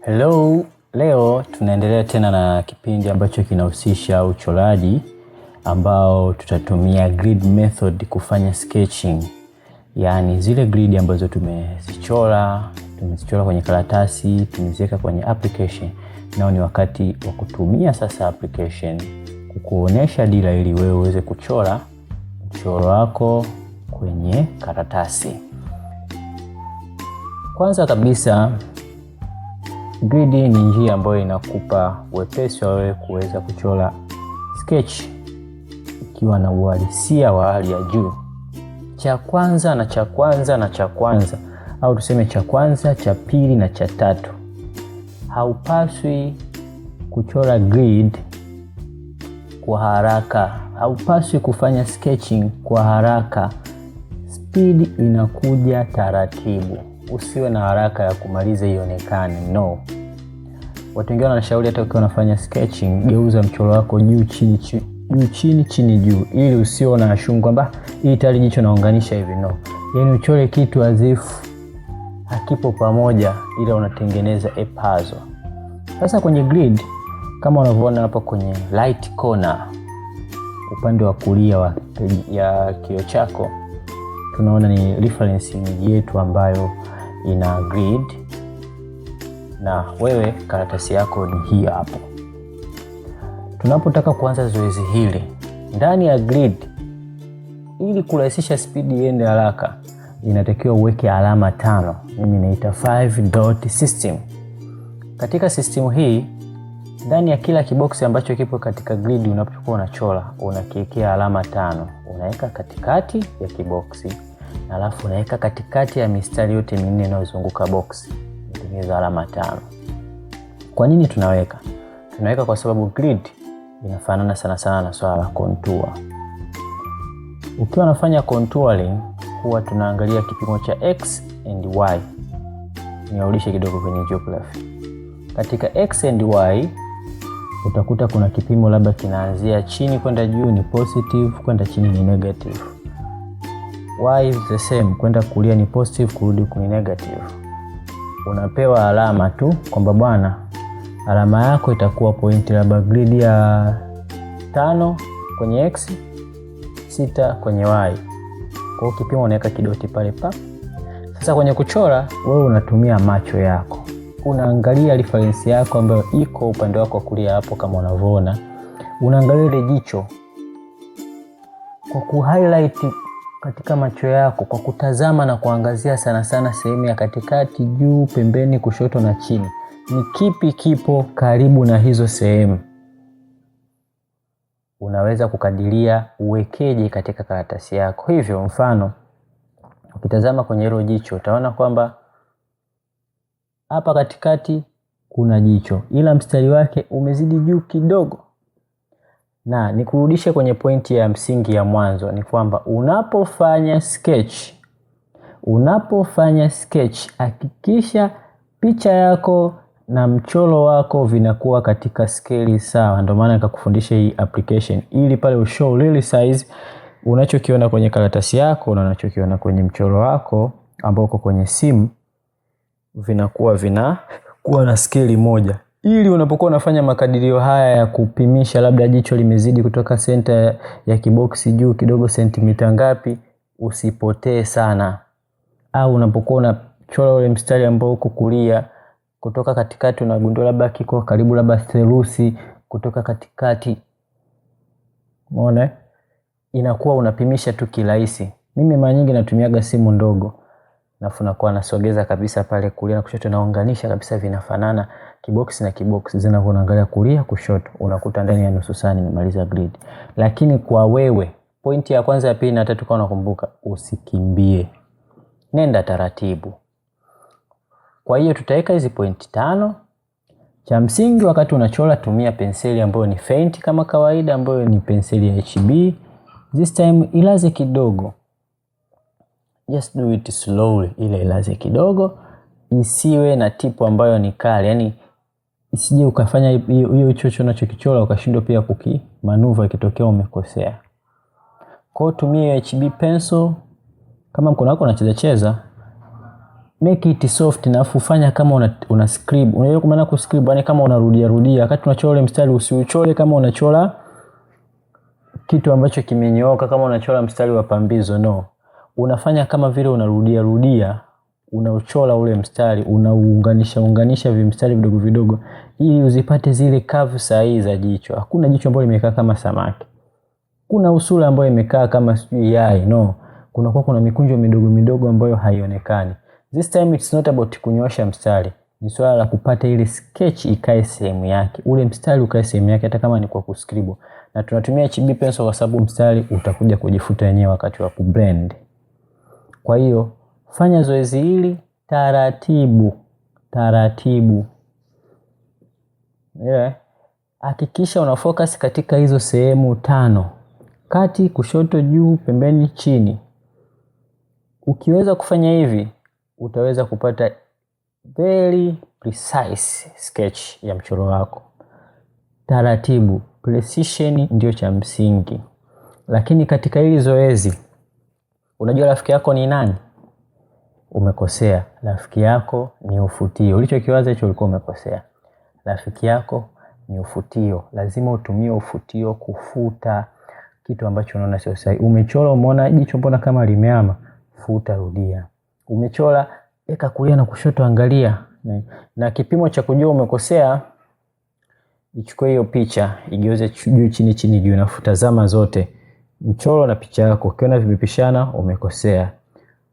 Hello, leo tunaendelea tena na kipindi ambacho kinahusisha uchoraji ambao tutatumia grid method kufanya sketching. Yaani zile grid ambazo tumezichora kwenye karatasi, tumeziweka kwenye application. Nao ni wakati wa kutumia sasa application kukuonesha dira ili wewe uweze kuchora mchoro wako kwenye karatasi. Kwanza kabisa, grid ni njia ambayo inakupa wepesi wa wewe kuweza kuchora sketch ikiwa na uhalisia wa hali ya juu. Cha kwanza au tuseme cha kwanza, cha pili na cha tatu. Haupaswi kuchora grid kwa haraka. Haupaswi kufanya sketching kwa haraka. Speed inakuja taratibu. Usiwe na haraka ya kumaliza ionekane. No. Watu wengine wanashauri hata ukiwa unafanya sketching, geuza mchoro wako juu chini juu ili usiwe na shungu kwamba hii tayari jicho naunganisha hivi. No. Yaani uchore kitu azifu hakipo pamoja, ila unatengeneza a puzzle. Sasa kwenye grid, kama unavyoona hapo kwenye right corner upande wa kulia ya kioo chako, tunaona ni reference image yetu ambayo ina grid, na wewe karatasi yako ni hii hapo. Tunapotaka kuanza zoezi hili ndani ya grid, ili kurahisisha speed iende haraka, inatakiwa uweke alama 5. Mimi naita 5 dot system. Katika system hii, ndani ya kila kiboksi ambacho kipo katika grid unapokuwa unachora, unakiwekea alama 5. Unaweka katikati ya kiboksi, na alafu unaweka katikati ya mistari yote minne inayozunguka box. Tengeneza alama 5. Kwa nini tunaweka? Tunaweka kwa sababu grid inafanana sana na swala la contour. Ukiwa unafanya contouring, huwa tunaangalia kipimo cha x and y. Niarudishe kidogo kwenye geography. Katika x and y utakuta kuna kipimo labda kinaanzia chini kwenda juu ni positive, kwenda chini ni negative. Y is the same, kwenda kulia ni positive, kurudi ni negative. Unapewa alama tu kwamba bwana, alama yako itakuwa point labda grid ya 5 kwenye x, 6 kwenye y. Kwa hiyo kipimo unaweka kidoti pale pa. Sasa kwenye kuchora, wewe unatumia macho yako. Unaangalia reference yako ambayo iko upande wako kulia hapo kama unavyoona. Unaangalia ile jicho kwa ku-highlight katika macho yako, kwa kutazama na kuangazia sana sehemu ya katikati, juu, pembeni, kushoto na chini. Ni kipi kipo karibu na hizo sehemu? Unaweza kukadiria uwekeje katika karatasi yako. Hivyo mfano, ukitazama kwenye hilo jicho utaona kwamba hapa katikati kuna jicho, ila mstari wake umezidi juu kidogo. Na nikurudishe kwenye pointi ya msingi ya mwanzo, ni kwamba unapofanya sketch hakikisha picha yako na mchoro wako vinakuwa katika scale sawa. Ndio maana nikakufundisha hii application ili pale ushow real size unachokiona kwenye karatasi yako na unachokiona kwenye mchoro wako ambao uko kwenye simu vinakuwa na scale moja, ili unapokuwa unafanya makadirio haya ya kupimisha labda jicho limezidi kutoka center ya kiboksi juu kidogo sentimita ngapi, usipotee sana. Au unapokuwa unachora ule mstari ambao uko kulia kutoka katikati, unagundua labda kiko karibu labda theluthi kutoka katikati. Umeona? Inakuwa unapimisha tu kirahisi. Mimi mara nyingi natumiaga simu ndogo, nafu nakuwa nasogeza kabisa pale kulia na kushoto, naunganisha kabisa vinafanana kiboksi na kiboksi, zinaangalia kulia kushoto, unakuta ndani ya nusu saa nimemaliza grid. Lakini kwa wewe, pointi ya kwanza, ya pili na tatu, kama unakumbuka, usikimbie. Nenda taratibu. Kwa hiyo tutaweka hizi pointi 5. Cha msingi wakati unachora, tumia penseli ambayo ni faint kama kawaida, ambayo ni penseli ya HB. This time ilaze kidogo. Just do it slowly, ile ilaze kidogo. Isiwe na tipu ambayo ni kali, yani isije ukafanya hiyo chocho unachokichora ukashindwa pia kukimanuva ikitokea umekosea. Kwa hiyo tumia HB pencil. Kama mkono wako unacheza make it soft na ufanya kama una scribble. Unajua kwa maana ku scribble yani kama unarudia rudia. Wakati unachora ule mstari usiuchore kama unachora kitu ambacho kimenyooka, kama unachora mstari wa pambizo, no. Unafanya kama vile unarudia rudia, unauchora ule mstari, unauunganisha vimstari vidogo vidogo ili uzipate zile curve sahihi za jicho. Hakuna jicho ambalo limekaa kama samaki. Kuna usura ambayo imekaa kama sijui yai, no. Kuna mikunjo midogo midogo ambayo haionekani. This time it's not about kunyoosha mstari. Ni swala la kupata ile sketch ikae sehemu yake. Ule mstari ukae sehemu yake hata kama ni kwa kuscribble. Na tunatumia HB pencil kwa sababu mstari utakuja kujifuta yenyewe wakati wa kublend. Kwa hiyo fanya zoezi hili taratibu. Hakikisha una focus katika hizo sehemu 5. Kati, kushoto, juu, pembeni, chini. Ukiweza kufanya hivi, utaweza kupata very precise sketch ya mchoro wako. Taratibu, precision ndio cha msingi. Lakini katika hili zoezi, unajua rafiki yako ni nani? Umekosea. Rafiki yako ni ufutio. Ulichokiwaza hicho ulikuwa umekosea. Rafiki yako ni ufutio. Lazima utumie ufutio kufuta kitu ambacho unaona sio sahihi. Umechora, umeona jicho mbona kama limeama, futa, rudia. Umechora, eka kulia na kushoto, angalia. Na kipimo cha kujua umekosea, ichukue hiyo picha, igeuze juu chini juu, nafuta zama zote mchoro na picha yako. Ukiona vimepishana, umekosea.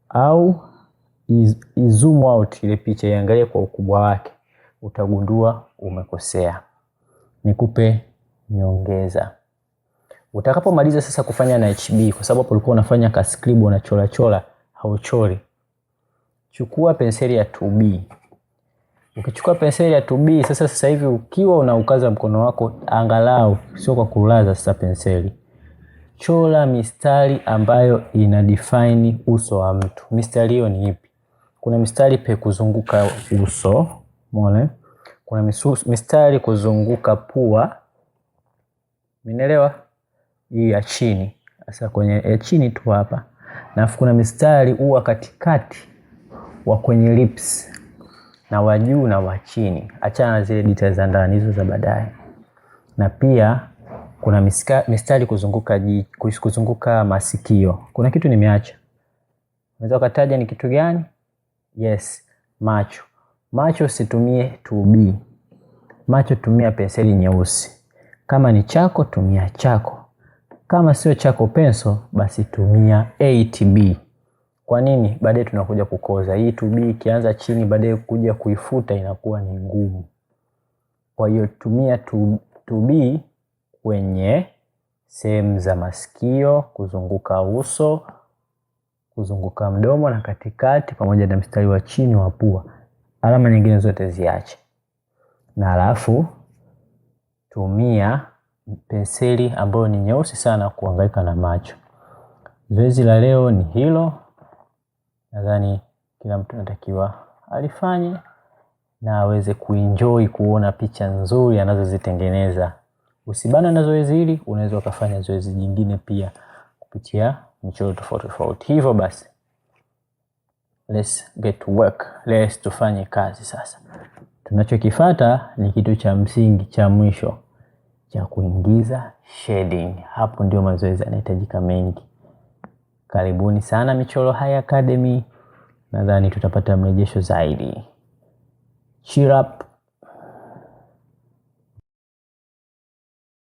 Au zoom out ile picha, iangalie kwa ukubwa wake, utagundua umekosea. Nikupe nyongeza. Utakapomaliza sasa kufanya na HB, kwa sababu ulikuwa unafanya ka scribble unachora hauchori, chukua penseli ya 2B. Ukichukua penseli ya 2B sasa hivi ukiwa unaukaza mkono wako, angalau sio kwa kulaza sasa penseli, chora mistari ambayo ina define uso wa mtu. Mistari hiyo ni ipi? Kuna mistari pe kuzunguka uso, umeona? Kuna mistari kuzunguka pua. Umeelewa? Hii ya chini. Sasa kwenye ya chini tu hapa. Na kuna mistari huwa katikati wa kwenye lips, na wa juu na wa chini. Achana na zile details za ndani, hizo za baadaye. Na pia kuna mistari kuzunguka masikio. Kuna kitu nimeacha. Unaweza kutaja ni kitu gani? Yes, macho. Macho situmie 2B. Macho tumia penseli nyeusi. Kama ni chako, tumia chako. Kama sio chako pencil, basi tumia 8B. Kwa nini? Baadaye tunakuja kukoza. Hii 2B ikianza chini, baadaye kuja kuifuta inakuwa ni ngumu. Kwa hiyo tumia 2B kwenye sehemu za masikio, kuzunguka uso, kuzunguka mdomo na katikati, pamoja na mstari wa chini wa pua. Alama nyingine zote ziache. Na alafu tumia penseli ambayo ni nyeusi sana kuhangaika na macho. Zoezi la leo ni hilo. Nadhani kila mtu anatakiwa alifanye na aweze kuenjoy kuona picha nzuri anazozitengeneza. Usibana na zoezi hili, unaweza kufanya zoezi jingine pia kupitia michoro tofauti. Hivyo basi, let's get to work. Let's tufanye kazi sasa. Tunachokifuata ni kitu cha msingi cha mwisho cha kuingiza shading. Hapo ndio mazoezi yanahitajika mengi. Karibuni sana Michoro High Academy. Nadhani tutapata mrejesho zaidi. Cheer up.